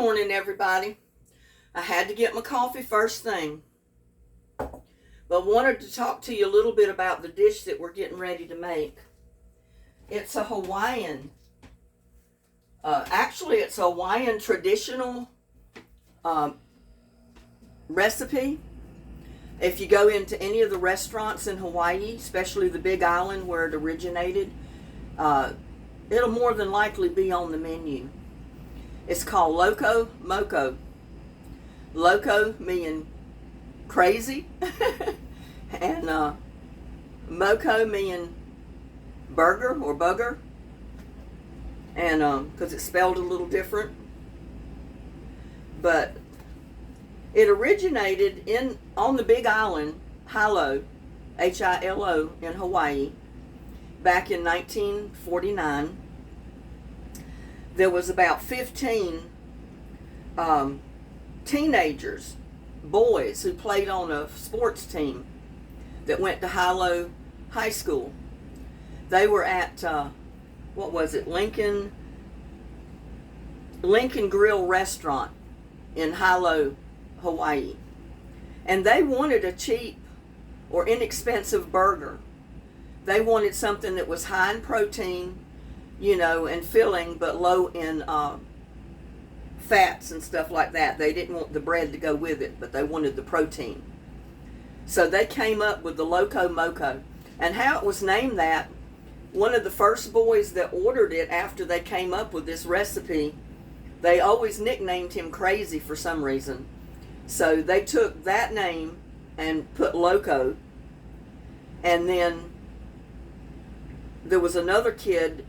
morning, everybody. I had to get my coffee first thing, but wanted to talk to you a little bit about the dish that we're getting ready to make. It's a Hawaiian. Actually, it's a Hawaiian traditional recipe. If you go into any of the restaurants in Hawaii, especially the Big Island where it originated, it'll more than likely be on the menu. It's called Loco Moco. Loco meaning crazy, and Moco meaning burger or bugger, and because it's spelled a little different. But it originated on the Big Island, Hilo, Hilo, in Hawaii, back in 1949. There was about 15 teenagers, boys, who played on a sports team that went to Hilo High School. They were at, Lincoln Grill Restaurant in Hilo, Hawaii. And they wanted a cheap or inexpensive burger. They wanted something that was high in protein, and filling, but low in fats and stuff like that. They didn't want the bread to go with it, but they wanted the protein. So they came up with the Loco Moco. And how it was named that, one of the first boys that ordered it after they came up with this recipe, they always nicknamed him Crazy for some reason. So they took that name and put Loco. And then there was another kid,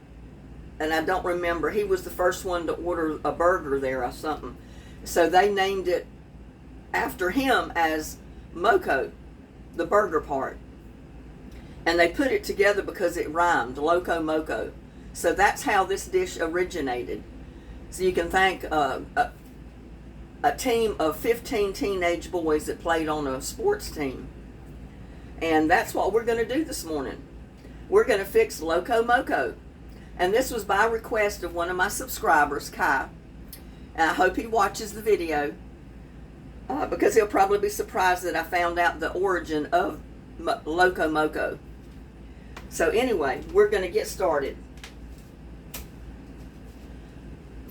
and I don't remember, he was the first one to order a burger there or something. So they named it after him as Moco, the burger part. And they put it together because it rhymed, Loco Moco. So that's how this dish originated. So you can thank a team of 15 teenage boys that played on a sports team. And that's what we're going to do this morning. We're going to fix Loco Moco. And this was by request of one of my subscribers, Kai. And I hope he watches the video because he'll probably be surprised that I found out the origin of Loco Moco. So anyway, we're going to get started.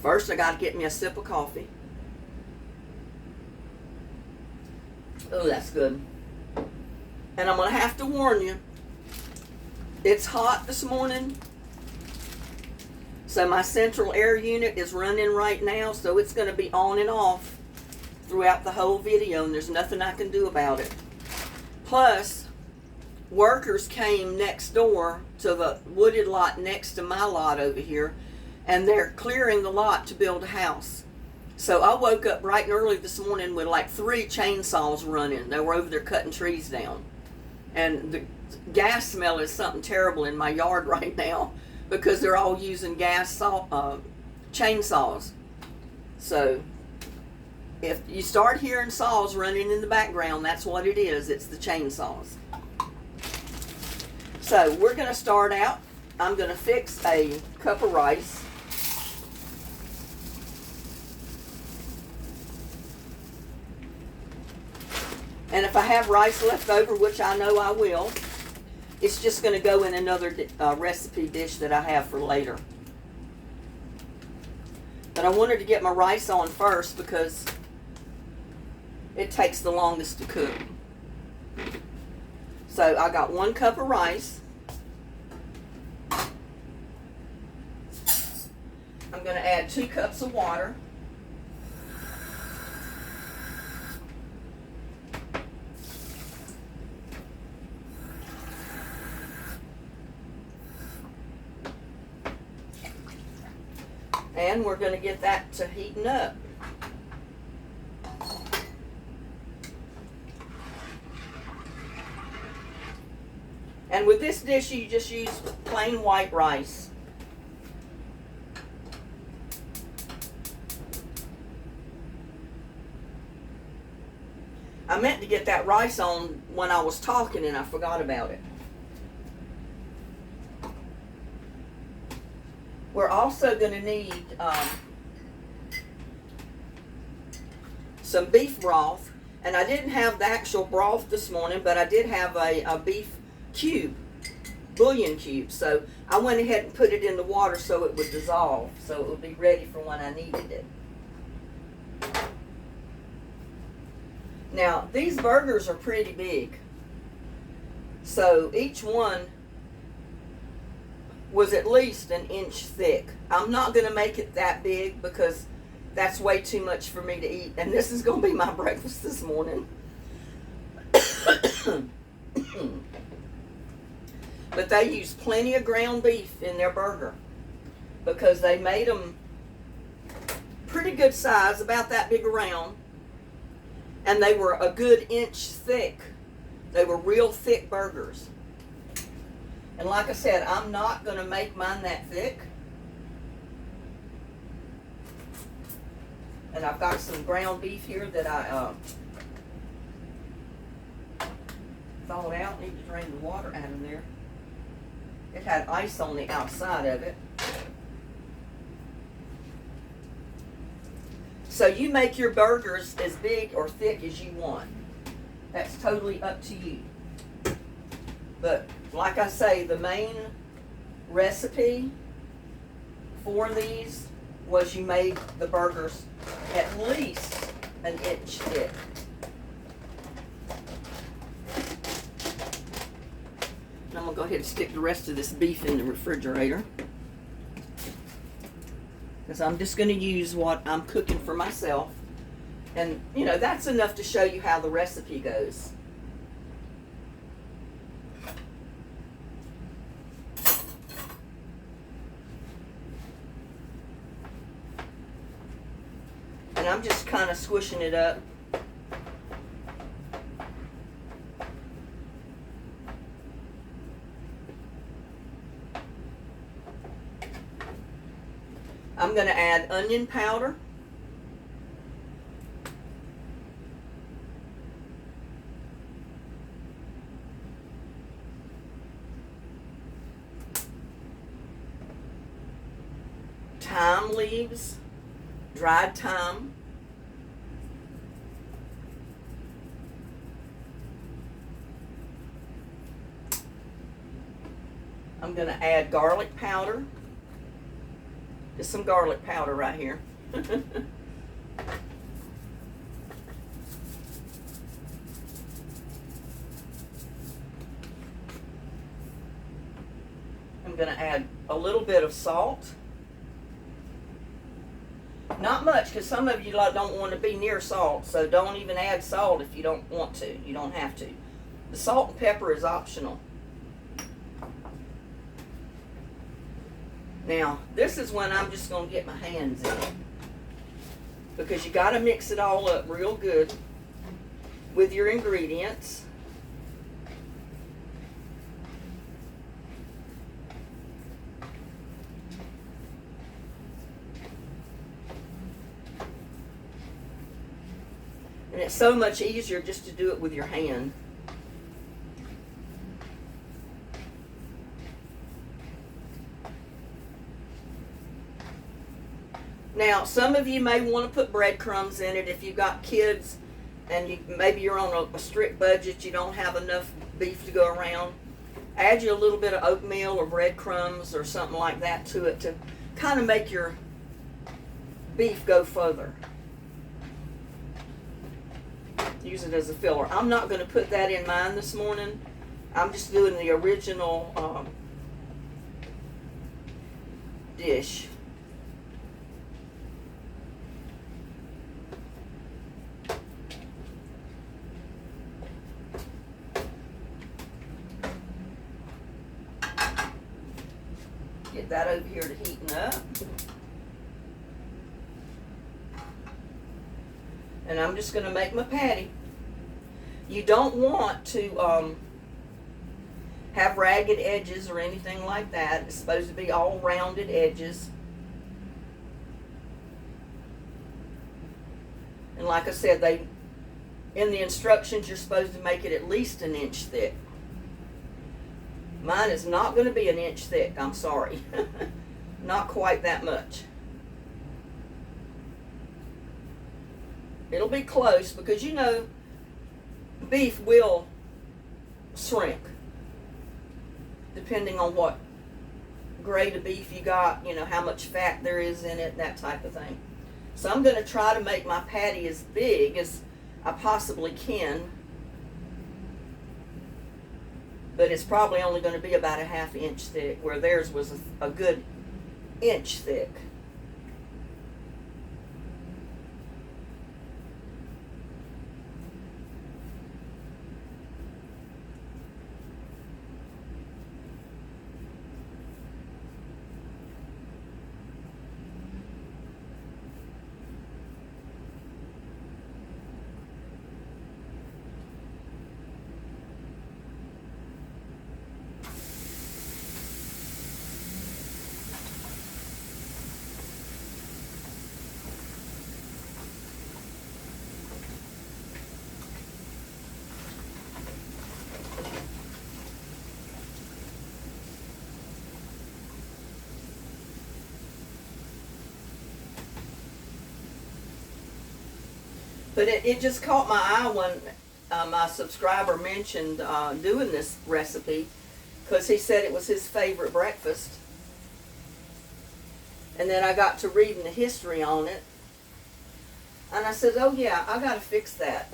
First, I got to get me a sip of coffee. Oh, that's good. And I'm going to have to warn you, it's hot this morning. So my central air unit is running right now, so it's going to be on and off throughout the whole video, and there's nothing I can do about it. Plus, workers came next door to the wooded lot next to my lot over here, and they're clearing the lot to build a house. So I woke up bright and early this morning with like 3 chainsaws running. They were over there cutting trees down. And the gas smell is something terrible in my yard right now, because they're all using gas chainsaws. So if you start hearing saws running in the background, that's what it is. It's the chainsaws. So we're going to start out. I'm going to fix a cup of rice. And if I have rice left over, which I know I will, it's just going to go in another recipe dish that I have for later. But I wanted to get my rice on first because it takes the longest to cook. So I got 1 cup of rice. I'm going to add 2 cups of water. And we're going to get that to heating up. And with this dish, you just use plain white rice. I meant to get that rice on when I was talking and I forgot about it. We're also going to need some beef broth. And I didn't have the actual broth this morning, but I did have a beef cube, bouillon cube. So I went ahead and put it in the water so it would dissolve, so it would be ready for when I needed it. Now, these burgers are pretty big. So each one was at least an inch thick. I'm not going to make it that big because that's way too much for me to eat. And this is going to be my breakfast this morning. But they used plenty of ground beef in their burger because they made them pretty good size, about that big around. And they were a good inch thick. They were real thick burgers. And like I said, I'm not going to make mine that thick. And I've got some ground beef here that I thawed out. Need to drain the water out of there. It had ice on the outside of it. So you make your burgers as big or thick as you want. That's totally up to you. But like I say, the main recipe for these was you made the burgers at least an inch thick. And I'm going to go ahead and stick the rest of this beef in the refrigerator, because I'm just going to use what I'm cooking for myself. And, you know, that's enough to show you how the recipe goes. And I'm just kind of squishing it up. I'm going to add onion powder. Thyme leaves, dried thyme. I'm going to add garlic powder. Just some garlic powder right here. I'm going to add a little bit of salt. Not much, because some of you don't want to be near salt, so don't even add salt if you don't want to. You don't have to. The salt and pepper is optional. Now, this is when I'm just going to get my hands in it, because you got to mix it all up real good with your ingredients. And it's so much easier just to do it with your hand. Now, some of you may want to put breadcrumbs in it if you've got kids and maybe you're on a strict budget, you don't have enough beef to go around. Add you a little bit of oatmeal or breadcrumbs or something like that to it to kind of make your beef go further. Use it as a filler. I'm not going to put that in mine this morning. I'm just doing the original dish. Get that over here to heating up. And I'm just going to make my patty. You don't want to have ragged edges or anything like that. It's supposed to be all rounded edges. And like I said, in the instructions, you're supposed to make it at least an inch thick. Mine is not going to be an inch thick, I'm sorry. Not quite that much. It'll be close because you know beef will shrink depending on what grade of beef you got, you know, how much fat there is in it, that type of thing. So I'm going to try to make my patty as big as I possibly can, but it's probably only going to be about a 1/2 inch thick, where theirs was a good inch thick. But it just caught my eye when my subscriber mentioned doing this recipe, because he said it was his favorite breakfast. And then I got to reading the history on it, and I said, oh yeah, I got to fix that.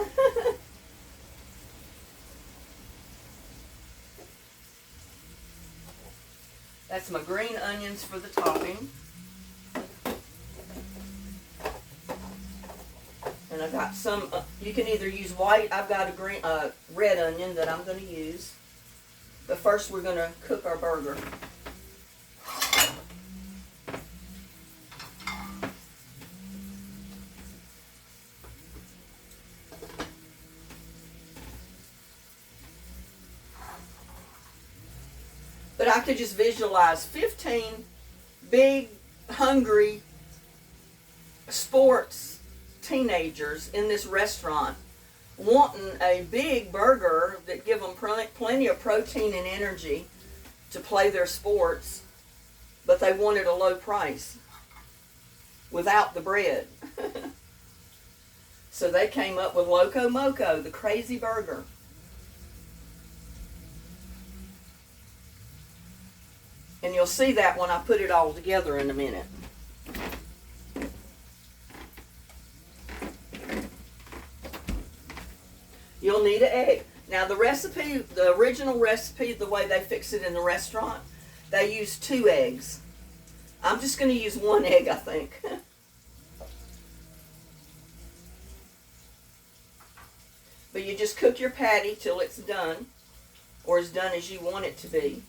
That's my green onions for the topping. And I got some, you can either use white, I've got a red onion that I'm going to use. But first we're going to cook our burger. But I could just visualize 15 big, hungry sports teenagers in this restaurant wanting a big burger that give them plenty of protein and energy to play their sports, but they wanted a low price without the bread. So they came up with Loco Moco, the crazy burger. And you'll see that when I put it all together in a minute. You'll need an egg. Now the recipe, the original recipe, the way they fix it in the restaurant, they use 2 eggs. I'm just going to use 1 egg, I think. But you just cook your patty till it's done, or as done as you want it to be,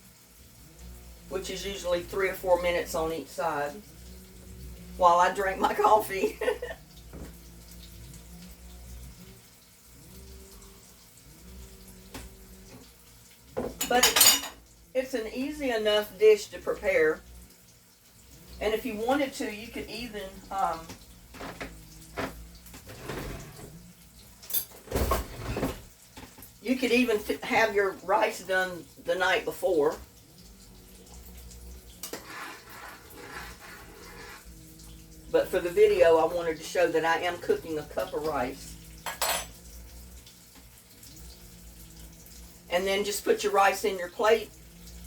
which is usually 3 or 4 minutes on each side, while I drink my coffee. But it's an easy enough dish to prepare. And if you wanted to, you could even have your rice done the night before. But for the video, I wanted to show that I am cooking a cup of rice. And then just put your rice in your plate,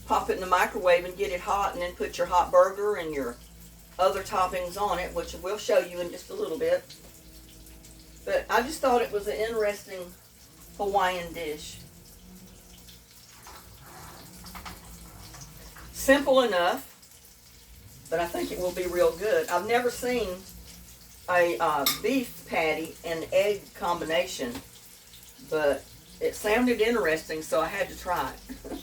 pop it in the microwave and get it hot, and then put your hot burger and your other toppings on it, which we'll show you in just a little bit. But I just thought it was an interesting Hawaiian dish. Simple enough, but I think it will be real good. I've never seen a beef patty and egg combination, but it sounded interesting, so I had to try it.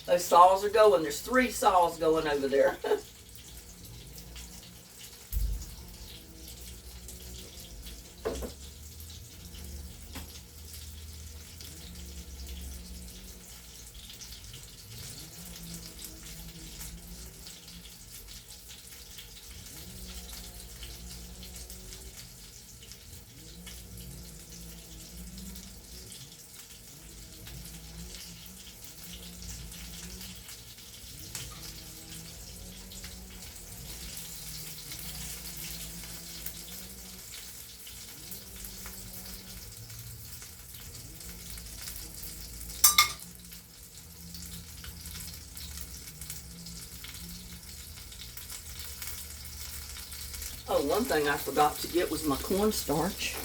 Those saws are going. There's 3 saws going over there. Oh, one thing I forgot to get was my cornstarch.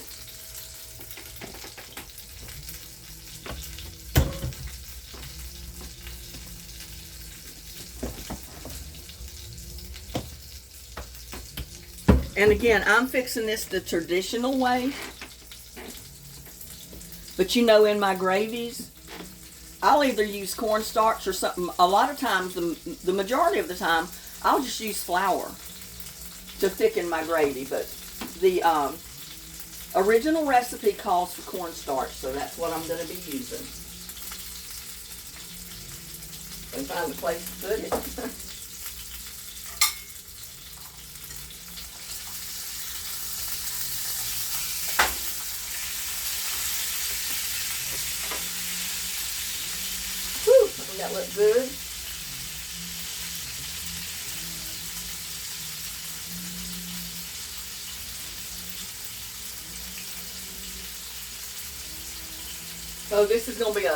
And again, I'm fixing this the traditional way. But you know, in my gravies, I'll either use cornstarch or something. A lot of times, the majority of the time, I'll just use flour to thicken my gravy. But the original recipe calls for cornstarch, so that's what I'm going to be using. And find a place to put it. That look good. So this is going to be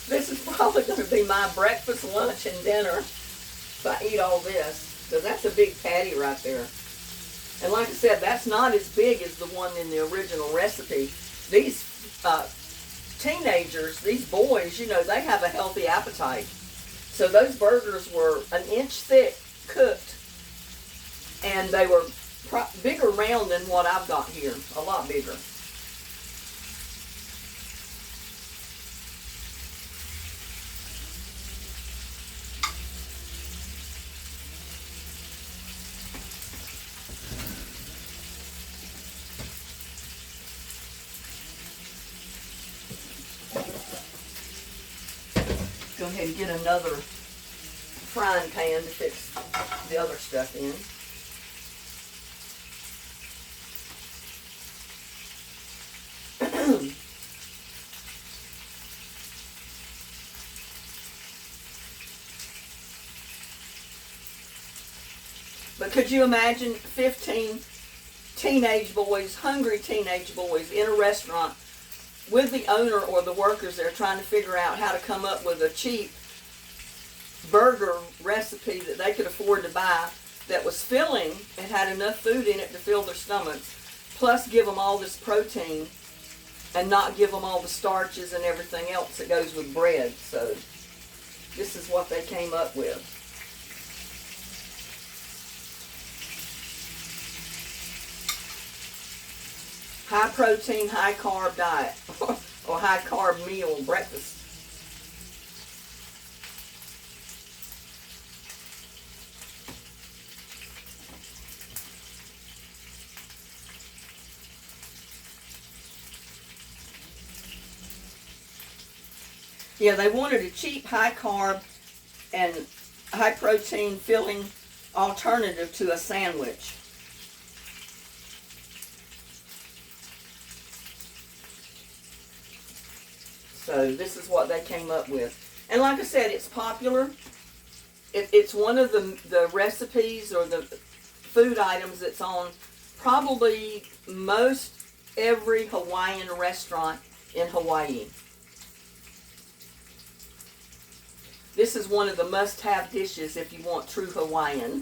this is probably going to be my breakfast, lunch, and dinner if I eat all this, because that's a big patty right there. And like I said, that's not as big as the one in the original recipe. These teenagers, these boys, you know, they have a healthy appetite. So those burgers were an inch thick, cooked, and they were bigger round than what I've got here, a lot bigger. Go ahead and get another frying pan to fix the other stuff in. But could you imagine 15 teenage boys, hungry teenage boys in a restaurant with the owner or the workers there trying to figure out how to come up with a cheap burger recipe that they could afford to buy that was filling and had enough food in it to fill their stomachs, plus give them all this protein and not give them all the starches and everything else that goes with bread. So this is what they came up with. High protein, high carb diet, or high carb meal breakfast. Yeah, they wanted a cheap, high carb and high protein filling alternative to a sandwich. So this is what they came up with. And like I said, it's popular. It's one of the recipes or the food items that's on probably most every Hawaiian restaurant in Hawaii. This is one of the must-have dishes if you want true Hawaiian.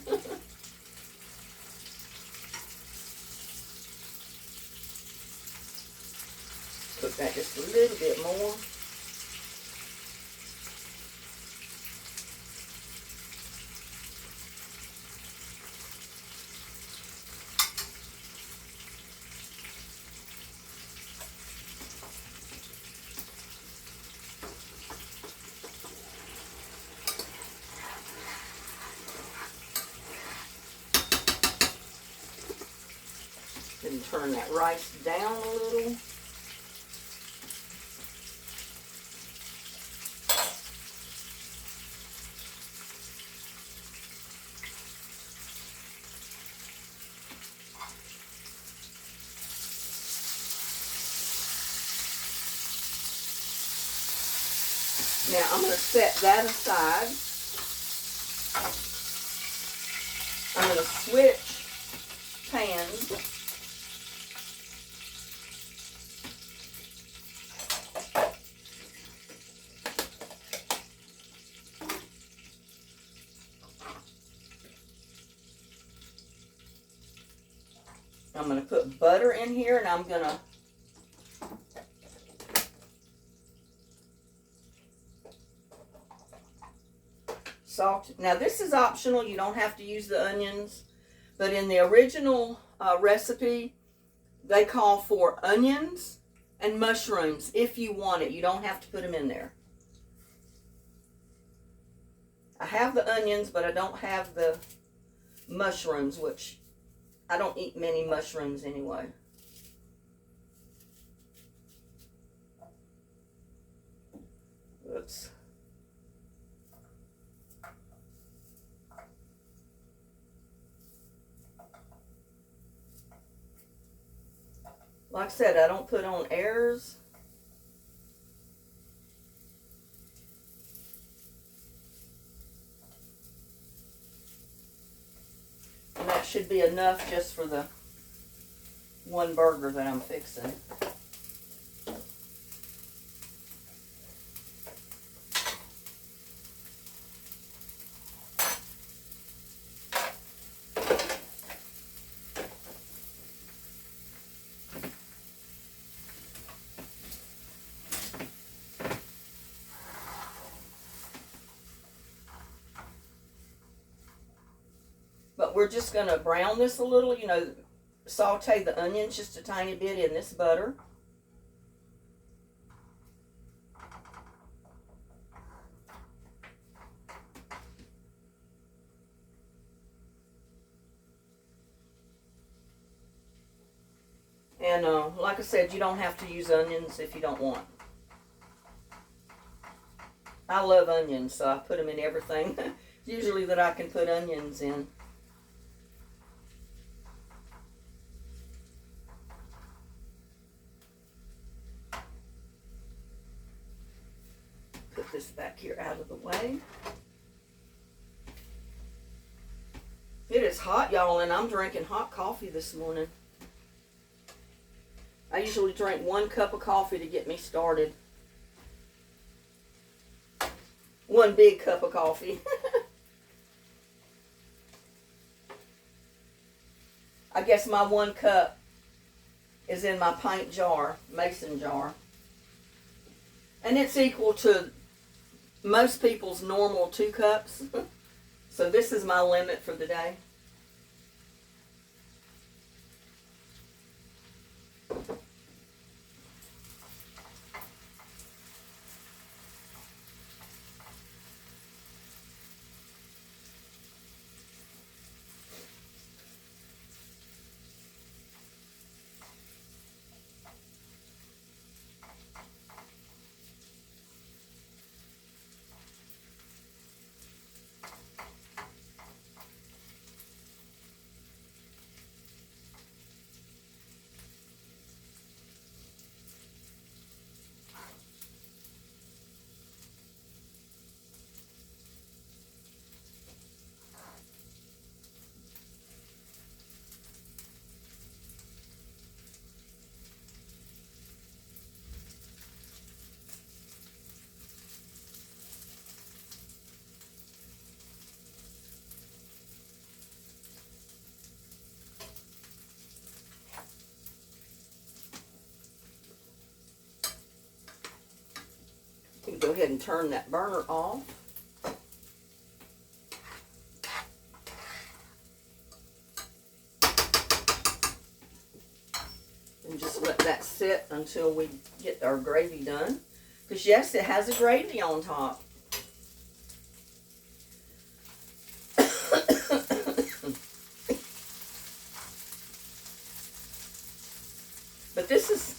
Cook that just a little bit more. Then turn that rice down a little. Now I'm going to set that aside. I'm going to switch pans. I'm going to put butter in here, and I'm going to salt. Now this is optional. You don't have to use the onions, but in the original recipe, they call for onions and mushrooms if you want it. You don't have to put them in there. I have the onions, but I don't have the mushrooms, which I don't eat many mushrooms anyway. Oops. Like I said, I don't put on airs. And that should be enough just for the one burger that I'm fixing. But we're just going to brown this a little, you know, saute the onions just a tiny bit in this butter. And like I said, you don't have to use onions if you don't want. I love onions, so I put them in everything usually that I can put onions in. Put this back here out of the way. It is hot, y'all, and I'm drinking hot coffee this morning. I usually drink 1 cup of coffee to get me started. 1 big cup of coffee. I guess my 1 cup is in my pint jar, mason jar. And it's equal to most people's normal 2 cups. So this is my limit for the day. Go ahead and turn that burner off. And just let that sit until we get our gravy done. Because yes, it has a gravy on top. But this is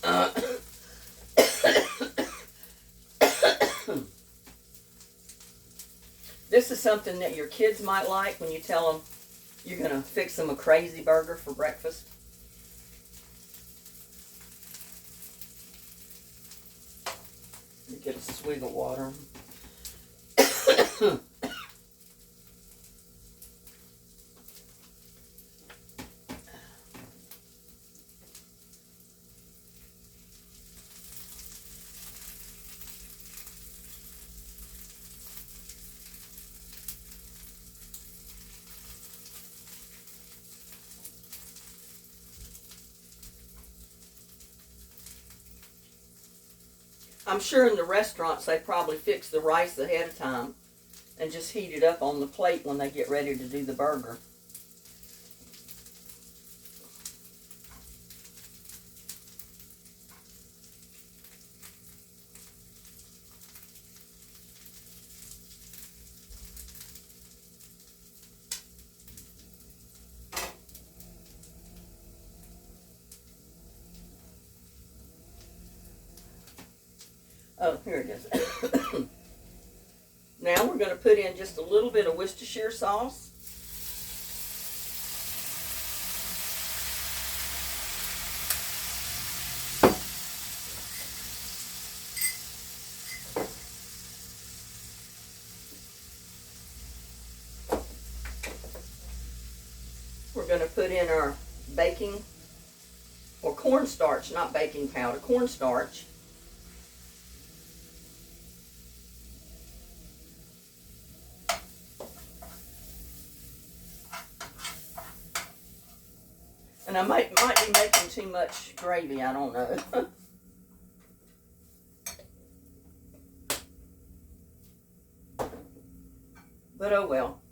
this is something that your kids might like when you tell them you're going to fix them a crazy burger for breakfast. Let me get a swig of water. I'm sure in the restaurants they probably fix the rice ahead of time and just heat it up on the plate when they get ready to do the burger. Oh, here it is. Now we're going to put in just a little bit of Worcestershire sauce. We're going to put in our baking, or cornstarch, not baking powder, cornstarch. And I might be making too much gravy, I don't know. But oh well.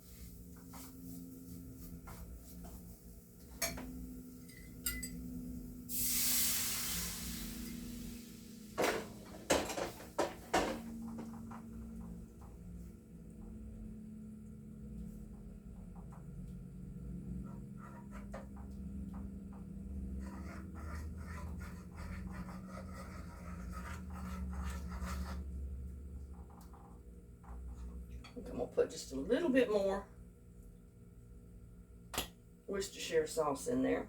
I'm going to put just a little bit more Worcestershire sauce in there.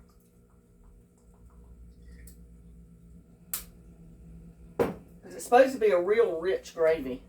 Because it's supposed to be a real rich gravy.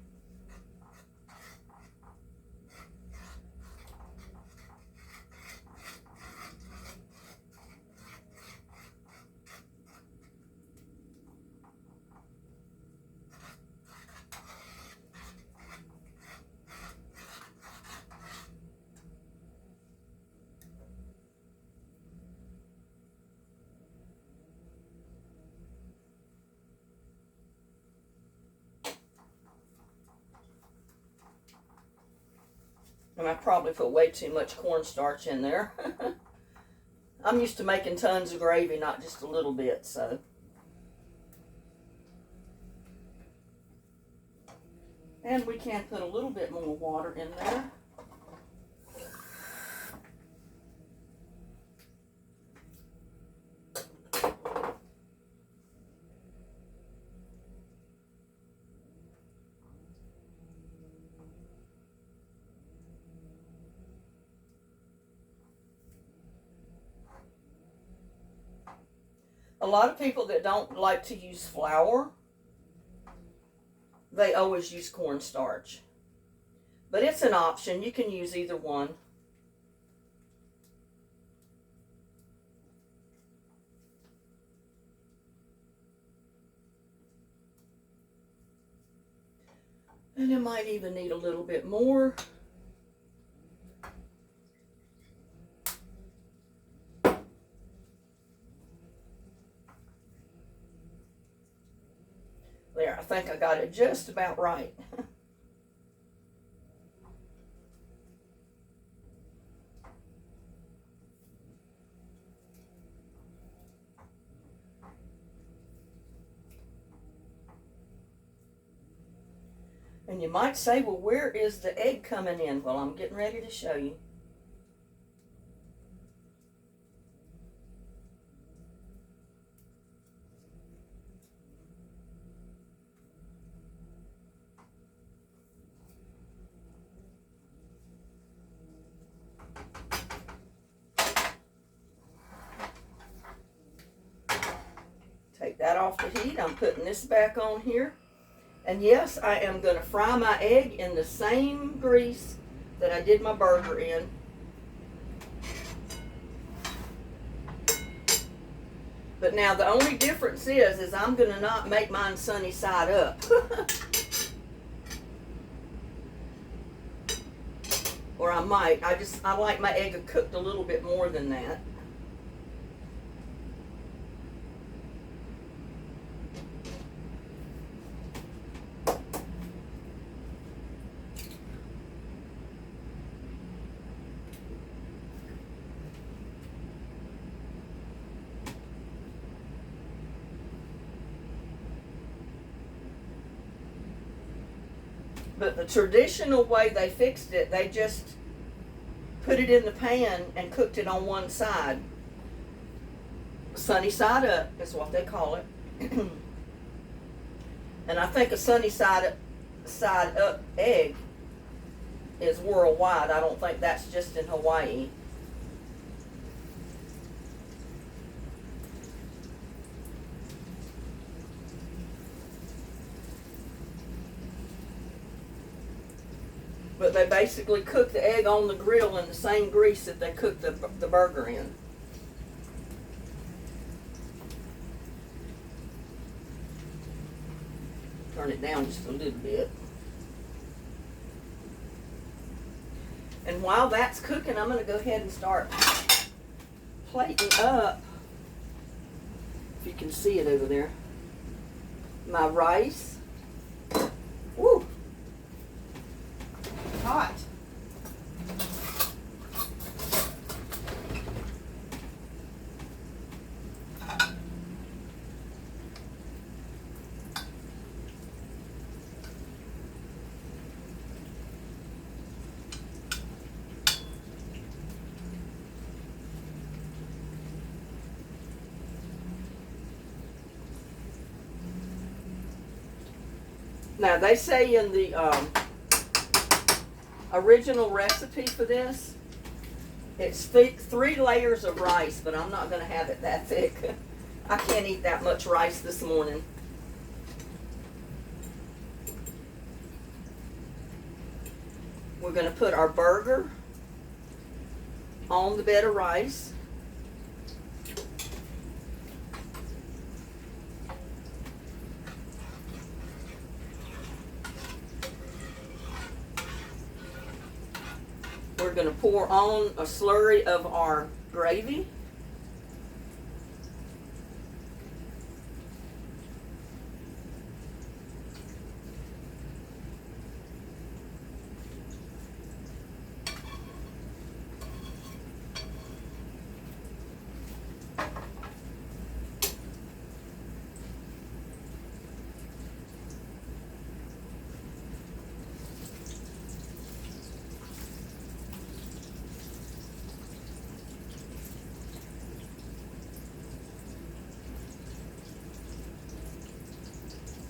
And I probably put way too much cornstarch in there. I'm used to making tons of gravy, not just a little bit, so. And we can put a little bit more water in there. A lot of people that don't like to use flour, they always use cornstarch. But it's an option. You can use either one. And it might even need a little bit more. There, I think I got it just about right. And you might say, well, where is the egg coming in? Well, I'm getting ready to show you. Take that off the heat. I'm putting this back on here. And yes, I am going to fry my egg in the same grease that I did my burger in. But now the only difference is I'm going to not make mine sunny side up. Or I might. I like my egg cooked a little bit more than that. But the traditional way they fixed it, they just put it in the pan and cooked it on one side. Sunny side up is what they call it. And I think a sunny side up egg is worldwide. I don't think that's just in Hawaii. But they basically cook the egg on the grill in the same grease that they cook the burger in. Turn it down just a little bit. And while that's cooking, I'm going to go ahead and start plating up, if you can see it over there, my rice. Woo! Hot. Now they say in the original recipe for this, it's thick, 3 layers of rice, but I'm not going to have it that thick. I can't eat that much rice this morning. We're going to put our burger on the bed of rice. We're going to pour on a slurry of our gravy.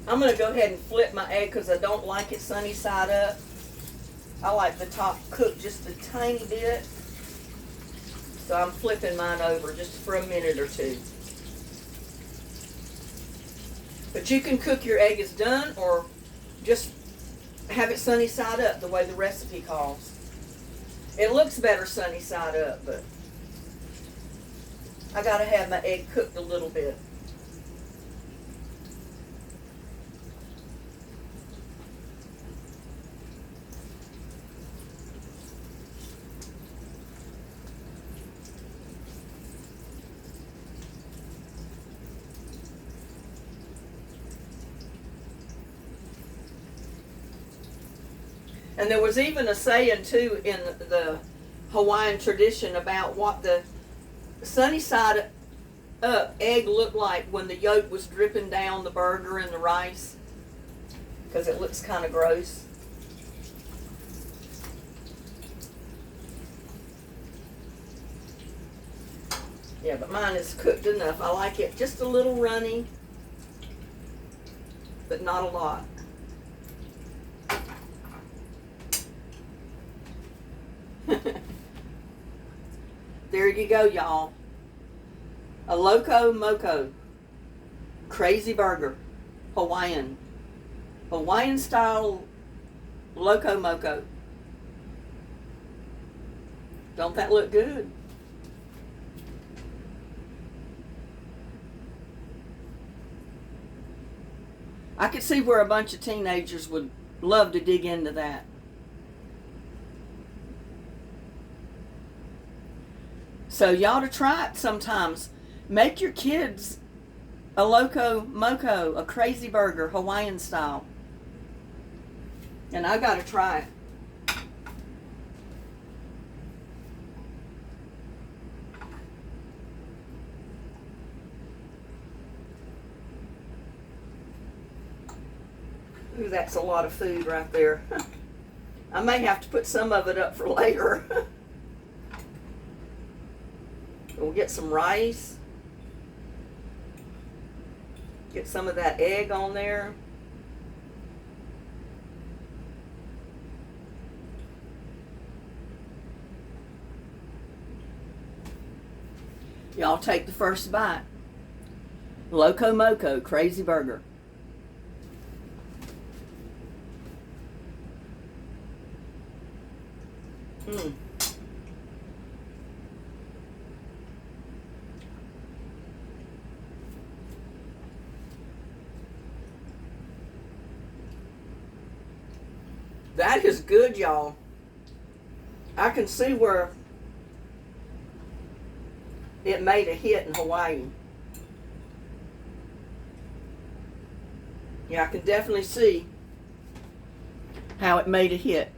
I'm going to go ahead and flip my egg because I don't like it sunny side up. I like the top cooked just a tiny bit. So I'm flipping mine over just for a minute or two. But you can cook your egg as done or just have it sunny side up the way the recipe calls. It looks better sunny side up, but I got to have my egg cooked a little bit. And there was even a saying, too, in the Hawaiian tradition about what the sunny side up egg looked like when the yolk was dripping down the burger and the rice, because it looks kind of gross. Yeah, but mine is cooked enough. I like it just a little runny, but not a lot. There you go, y'all. A Loco Moco crazy burger, Hawaiian style Loco Moco. Don't that look good? I could see where a bunch of teenagers would love to dig into that. So y'all to try it sometimes. Make your kids a Loco Moco, a crazy burger, Hawaiian style. And I gotta try it. Ooh, that's a lot of food right there. I may have to put some of it up for later. We'll get some rice. Get some of that egg on there. Y'all take the first bite. Loco Moco Crazy Burger. Mmm. That is good, y'all. I can see where it made a hit in Hawaii. Yeah, I can definitely see how it made a hit.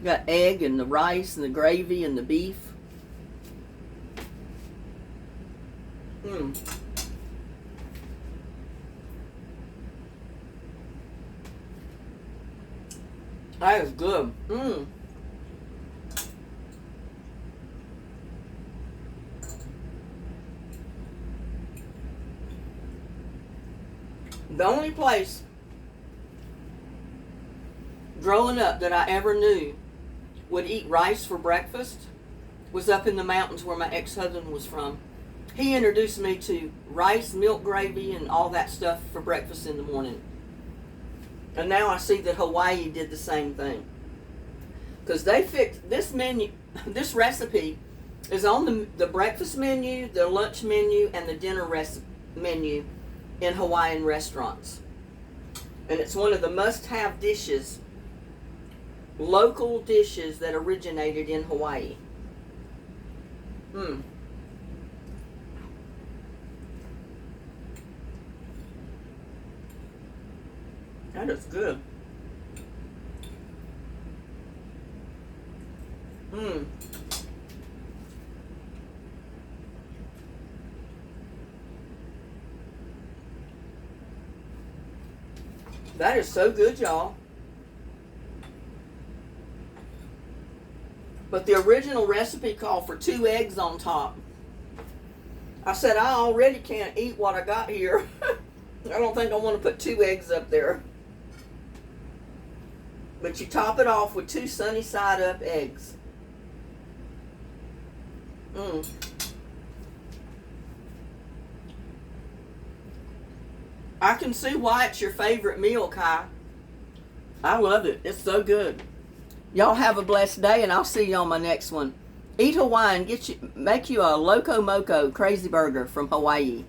Got egg and the rice and the gravy and the beef. Mmm. That is good. Mmm. The only place growing up that I ever knew would eat rice for breakfast was up in the mountains where my ex-husband was from. He introduced me to rice, milk gravy, and all that stuff for breakfast in the morning. And now I see that Hawaii did the same thing. Because they fixed this menu, this recipe is on the breakfast menu, the lunch menu, and the dinner menu in Hawaiian restaurants. And it's one of the must-have dishes, local dishes that originated in Hawaii. Mmm. That is good. Mmm. That is so good, y'all. But the original recipe called for 2 eggs on top. I said, I already can't eat what I got here. I don't think I want to put 2 eggs up there. But you top it off with 2 sunny side up eggs. Mmm. I can see why it's your favorite meal, Kai. I love it. It's so good. Y'all have a blessed day, and I'll see you on my next one. Eat Hawaiian. Make you a Loco Moco Crazy Burger from Hawaii.